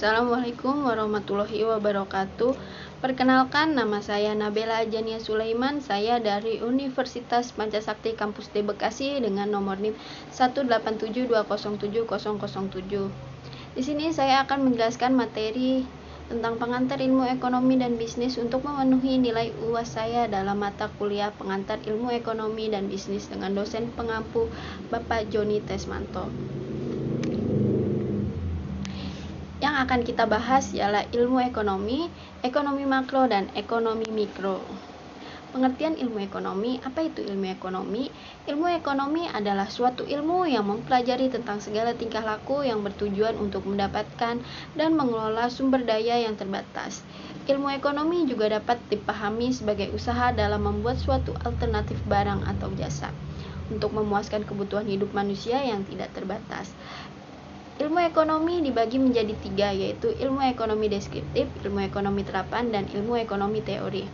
Assalamualaikum warahmatullahi wabarakatuh. Perkenalkan, nama saya Nabela Jania Sulaiman. Saya dari Universitas Pancasakti Kampus D Bekasi dengan nomor NIM 187207007. Di sini saya akan menjelaskan materi tentang pengantar ilmu ekonomi dan bisnis untuk memenuhi nilai UAS saya dalam mata kuliah pengantar ilmu ekonomi dan bisnis dengan dosen pengampu Bapak Joni Tesmanto. Yang akan kita bahas ialah ilmu ekonomi, ekonomi makro, dan ekonomi mikro. Pengertian ilmu ekonomi, apa itu ilmu ekonomi? Ilmu ekonomi adalah suatu ilmu yang mempelajari tentang segala tingkah laku yang bertujuan untuk mendapatkan dan mengelola sumber daya yang terbatas. Ilmu ekonomi juga dapat dipahami sebagai usaha dalam membuat suatu alternatif barang atau jasa untuk memuaskan kebutuhan hidup manusia yang tidak terbatas. Ilmu ekonomi dibagi menjadi 3, yaitu ilmu ekonomi deskriptif, ilmu ekonomi terapan, dan ilmu ekonomi teori.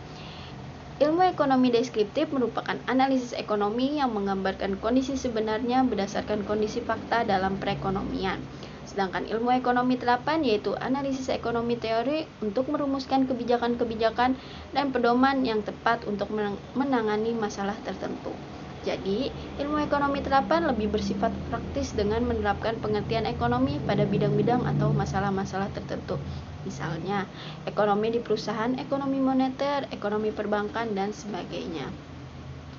Ilmu ekonomi deskriptif merupakan analisis ekonomi yang menggambarkan kondisi sebenarnya berdasarkan kondisi fakta dalam perekonomian. Sedangkan ilmu ekonomi terapan yaitu analisis ekonomi teori untuk merumuskan kebijakan-kebijakan dan pedoman yang tepat untuk menangani masalah tertentu. Jadi, ilmu ekonomi terapan lebih bersifat praktis dengan menerapkan pengertian ekonomi pada bidang-bidang atau masalah-masalah tertentu. Misalnya, ekonomi di perusahaan, ekonomi moneter, ekonomi perbankan, dan sebagainya.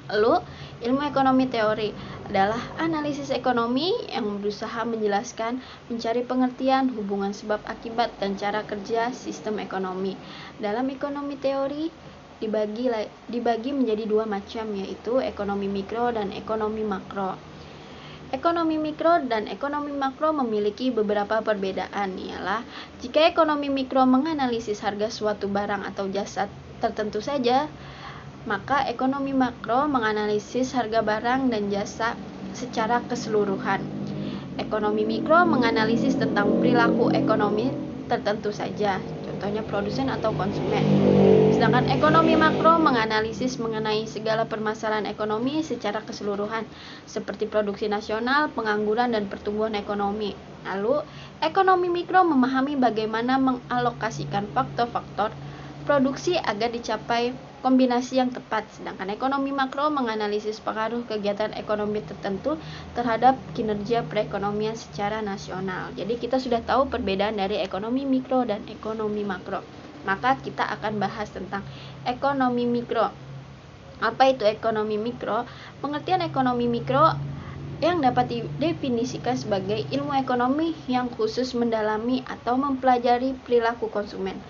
Lalu, ilmu ekonomi teori adalah analisis ekonomi yang berusaha menjelaskan, mencari pengertian, hubungan sebab akibat, dan cara kerja sistem ekonomi. Dalam ekonomi teori, dibagi menjadi 2 macam, yaitu ekonomi mikro dan ekonomi makro. Ekonomi mikro dan ekonomi makro memiliki beberapa perbedaan, ialah jika ekonomi mikro menganalisis harga suatu barang atau jasa tertentu saja, maka ekonomi makro menganalisis harga barang dan jasa secara keseluruhan. Ekonomi mikro menganalisis tentang perilaku ekonomi tertentu saja, contohnya produsen atau konsumen. Sedangkan ekonomi makro menganalisis mengenai segala permasalahan ekonomi secara keseluruhan, seperti produksi nasional, pengangguran, dan pertumbuhan ekonomi. Lalu, ekonomi mikro memahami bagaimana mengalokasikan faktor-faktor produksi agar dicapai kombinasi yang tepat, sedangkan ekonomi makro menganalisis pengaruh kegiatan ekonomi tertentu terhadap kinerja perekonomian secara nasional. Jadi kita sudah tahu perbedaan dari ekonomi mikro dan ekonomi makro. Maka kita akan bahas tentang ekonomi mikro. Apa itu ekonomi mikro? Pengertian ekonomi mikro yang dapat didefinisikan sebagai ilmu ekonomi yang khusus mendalami atau mempelajari perilaku konsumen,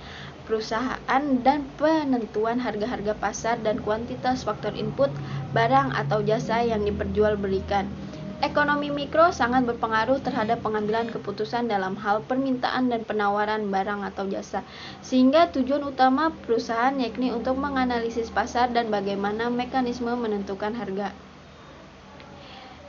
perusahaan, dan penentuan harga-harga pasar dan kuantitas faktor input barang atau jasa yang diperjualbelikan. Ekonomi mikro sangat berpengaruh terhadap pengambilan keputusan dalam hal permintaan dan penawaran barang atau jasa, sehingga tujuan utama perusahaan yakni untuk menganalisis pasar dan bagaimana mekanisme menentukan harga.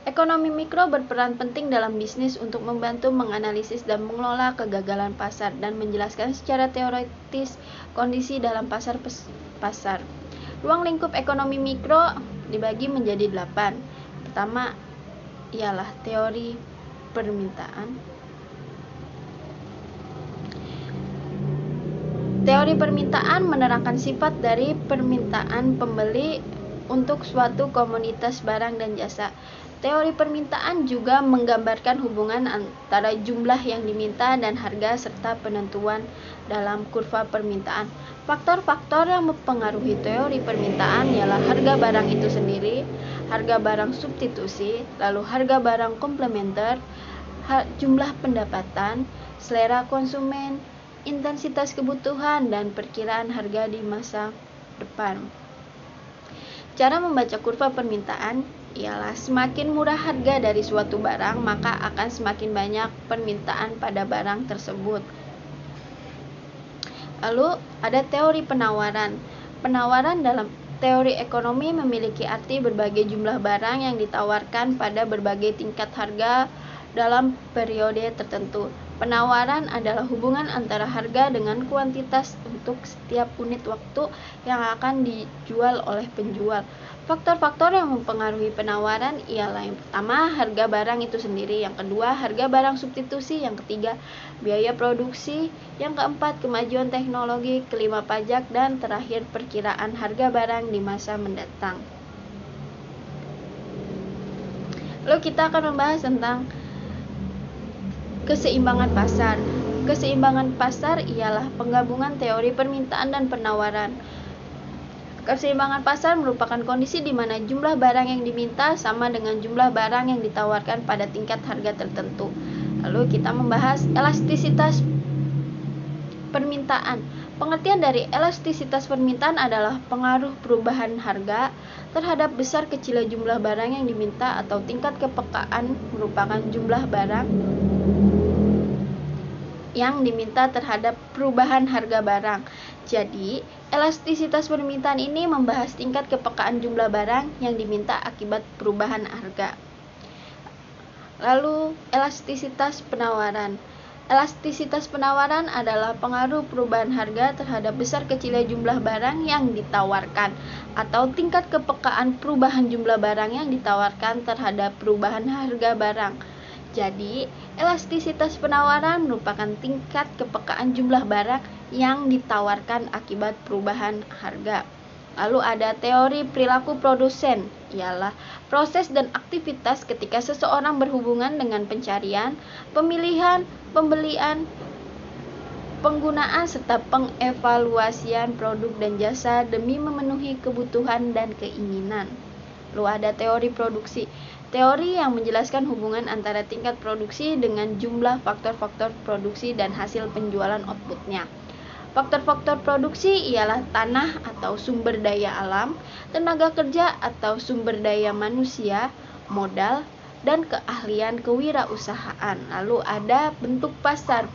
Ekonomi mikro berperan penting dalam bisnis untuk membantu menganalisis dan mengelola kegagalan pasar dan menjelaskan secara teoritis kondisi dalam pasar. Ruang lingkup ekonomi mikro dibagi menjadi 8. Pertama ialah teori permintaan. Teori permintaan menerangkan sifat dari permintaan pembeli untuk suatu komoditas barang dan jasa. Teori permintaan juga menggambarkan hubungan antara jumlah yang diminta dan harga serta penentuan dalam kurva permintaan. Faktor-faktor yang mempengaruhi teori permintaan ialah harga barang itu sendiri, harga barang substitusi, lalu harga barang komplementer, jumlah pendapatan, selera konsumen, intensitas kebutuhan, dan perkiraan harga di masa depan. Cara membaca kurva permintaan ialah semakin murah harga dari suatu barang, maka akan semakin banyak permintaan pada barang tersebut. Lalu ada teori penawaran. Penawaran dalam teori ekonomi memiliki arti berbagai jumlah barang yang ditawarkan pada berbagai tingkat harga dalam periode tertentu. Penawaran adalah hubungan antara harga dengan kuantitas untuk setiap unit waktu yang akan dijual oleh penjual. Faktor-faktor yang mempengaruhi penawaran ialah yang pertama, harga barang itu sendiri, yang kedua, harga barang substitusi, yang ketiga, biaya produksi, yang keempat, kemajuan teknologi, kelima, pajak, dan terakhir, perkiraan harga barang di masa mendatang. Lalu kita akan membahas tentang keseimbangan pasar. Keseimbangan pasar ialah penggabungan teori permintaan dan penawaran. Keseimbangan pasar merupakan kondisi di mana jumlah barang yang diminta sama dengan jumlah barang yang ditawarkan pada tingkat harga tertentu. Lalu kita membahas elastisitas permintaan. Pengertian dari elastisitas permintaan adalah pengaruh perubahan harga terhadap besar kecilnya jumlah barang yang diminta atau tingkat kepekaan merupakan jumlah barang yang diminta terhadap perubahan harga barang. Jadi, elastisitas permintaan ini membahas tingkat kepekaan jumlah barang yang diminta akibat perubahan harga. Lalu, elastisitas penawaran. Elastisitas penawaran adalah pengaruh perubahan harga terhadap besar kecilnya jumlah barang yang ditawarkan atau tingkat kepekaan perubahan jumlah barang yang ditawarkan terhadap perubahan harga barang. Jadi, elastisitas penawaran merupakan tingkat kepekaan jumlah barang yang ditawarkan akibat perubahan harga. Lalu ada teori perilaku produsen, ialah proses dan aktivitas ketika seseorang berhubungan dengan pencarian, pemilihan, pembelian, penggunaan, serta pengevaluasian produk dan jasa demi memenuhi kebutuhan dan keinginan. Lalu ada teori produksi. Teori yang menjelaskan hubungan antara tingkat produksi dengan jumlah faktor-faktor produksi dan hasil penjualan outputnya. Faktor-faktor produksi ialah tanah atau sumber daya alam, tenaga kerja atau sumber daya manusia, modal, dan keahlian kewirausahaan. Lalu ada bentuk pasar.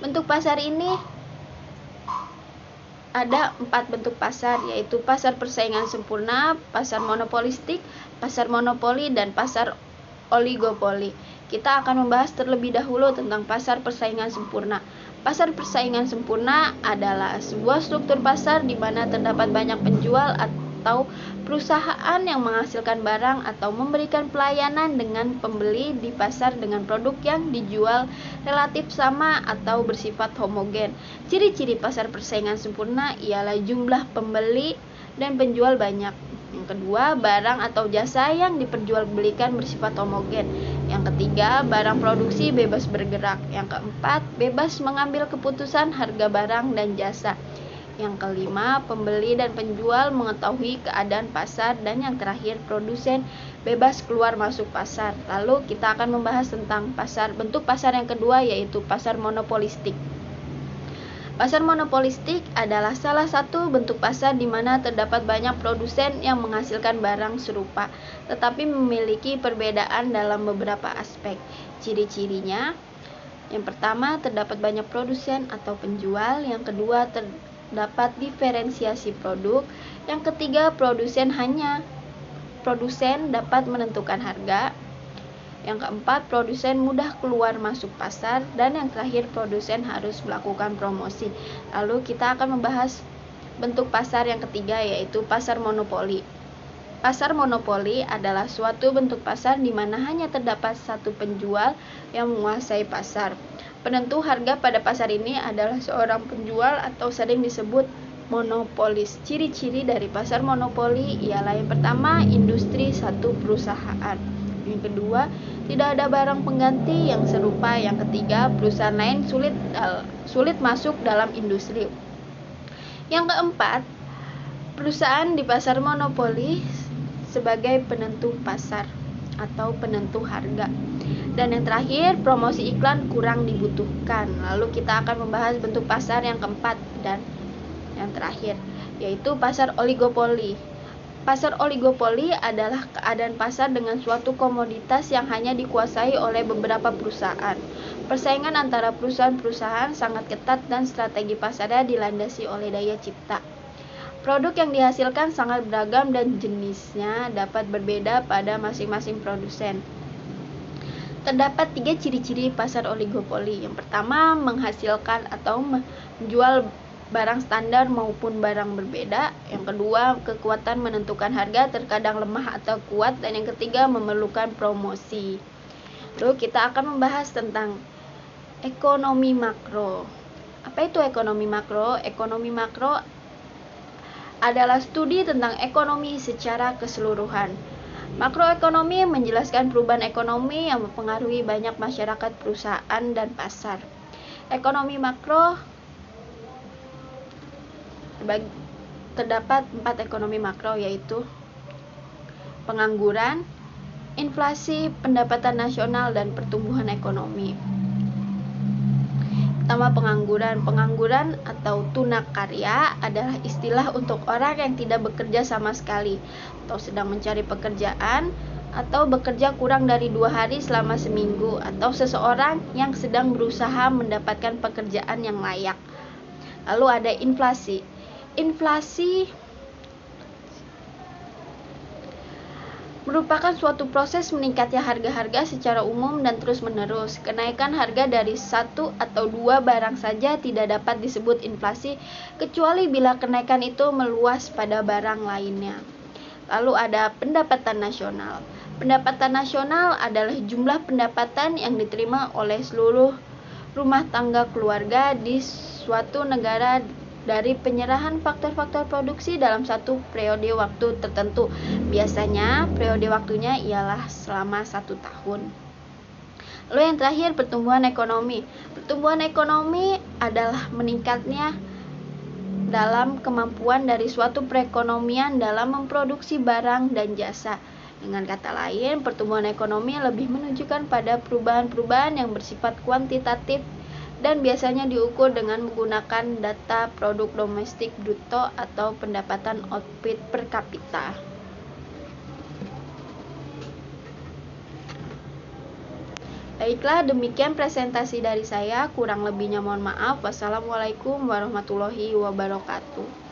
Bentuk pasar ini ada 4 bentuk pasar, yaitu pasar persaingan sempurna, pasar monopolistik, pasar monopoli, dan pasar oligopoli. Kita akan membahas terlebih dahulu tentang pasar persaingan sempurna. Pasar persaingan sempurna adalah sebuah struktur pasar di mana terdapat banyak penjual atau perusahaan yang menghasilkan barang atau memberikan pelayanan dengan pembeli di pasar dengan produk yang dijual relatif sama atau bersifat homogen. Ciri-ciri pasar persaingan sempurna ialah jumlah pembeli dan penjual banyak. Yang kedua, barang atau jasa yang diperjualbelikan bersifat homogen. Yang ketiga, barang produksi bebas bergerak. Yang keempat, bebas mengambil keputusan harga barang dan jasa. Yang kelima, pembeli dan penjual mengetahui keadaan pasar. Dan yang terakhir, produsen bebas keluar masuk pasar. Lalu kita akan membahas tentang bentuk pasar yang kedua, yaitu pasar monopolistik. Pasar monopolistik adalah salah satu bentuk pasar di mana terdapat banyak produsen yang menghasilkan barang serupa, tetapi memiliki perbedaan dalam beberapa aspek. Ciri-cirinya, yang pertama, terdapat banyak produsen atau penjual. Yang kedua, terdapat diferensiasi produk. Yang ketiga, produsen dapat menentukan harga. Yang keempat, produsen mudah keluar masuk pasar. Dan yang terakhir, produsen harus melakukan promosi. Lalu kita akan membahas bentuk pasar yang ketiga, yaitu pasar monopoli. Pasar monopoli adalah suatu bentuk pasar di mana hanya terdapat satu penjual yang menguasai pasar. Penentu harga pada pasar ini adalah seorang penjual atau sering disebut monopolis. Ciri-ciri dari pasar monopoli ialah yang pertama, industri satu perusahaan. Yang kedua, tidak ada barang pengganti yang serupa. Yang ketiga, perusahaan lain sulit masuk dalam industri. Yang keempat, perusahaan di pasar monopoli sebagai penentu pasar atau penentu harga. Dan yang terakhir, promosi iklan kurang dibutuhkan. Lalu kita akan membahas bentuk pasar yang keempat dan yang terakhir, yaitu pasar oligopoli. Pasar oligopoli adalah keadaan pasar dengan suatu komoditas yang hanya dikuasai oleh beberapa perusahaan. Persaingan antara perusahaan-perusahaan sangat ketat dan strategi pasarnya dilandasi oleh daya cipta. Produk yang dihasilkan sangat beragam dan jenisnya dapat berbeda pada masing-masing produsen. Terdapat 3 ciri-ciri pasar oligopoli. Yang pertama, menghasilkan atau menjual barang standar maupun barang berbeda. Yang kedua, kekuatan menentukan harga, terkadang lemah atau kuat. Dan yang ketiga, memerlukan promosi. Lalu kita akan membahas tentang ekonomi makro. Apa itu ekonomi makro? Ekonomi makro adalah studi tentang ekonomi secara keseluruhan. Makroekonomi menjelaskan perubahan ekonomi yang mempengaruhi banyak masyarakat, perusahaan, dan pasar. Ekonomi makro terdapat 4 ekonomi makro, yaitu pengangguran, inflasi, pendapatan nasional, dan pertumbuhan ekonomi. Pertama, pengangguran. Pengangguran atau tunakarya adalah istilah untuk orang yang tidak bekerja sama sekali atau sedang mencari pekerjaan atau bekerja kurang dari 2 hari selama seminggu, atau seseorang yang sedang berusaha mendapatkan pekerjaan yang layak. Lalu ada inflasi. Inflasi merupakan suatu proses meningkatnya harga-harga secara umum dan terus-menerus. Kenaikan harga dari satu atau 2 barang saja tidak dapat disebut inflasi, kecuali bila kenaikan itu meluas pada barang lainnya. Lalu ada pendapatan nasional. Pendapatan nasional adalah jumlah pendapatan yang diterima oleh seluruh rumah tangga keluarga di suatu negara dari penyerahan faktor-faktor produksi dalam satu periode waktu tertentu. Biasanya periode waktunya ialah selama 1 tahun. Lalu yang terakhir, pertumbuhan ekonomi. Pertumbuhan ekonomi adalah meningkatnya dalam kemampuan dari suatu perekonomian dalam memproduksi barang dan jasa. Dengan kata lain, pertumbuhan ekonomi lebih menunjukkan pada perubahan-perubahan yang bersifat kuantitatif dan biasanya diukur dengan menggunakan data produk domestik bruto atau pendapatan output per kapita. Baiklah, demikian presentasi dari saya. Kurang lebihnya mohon maaf. Wassalamualaikum warahmatullahi wabarakatuh.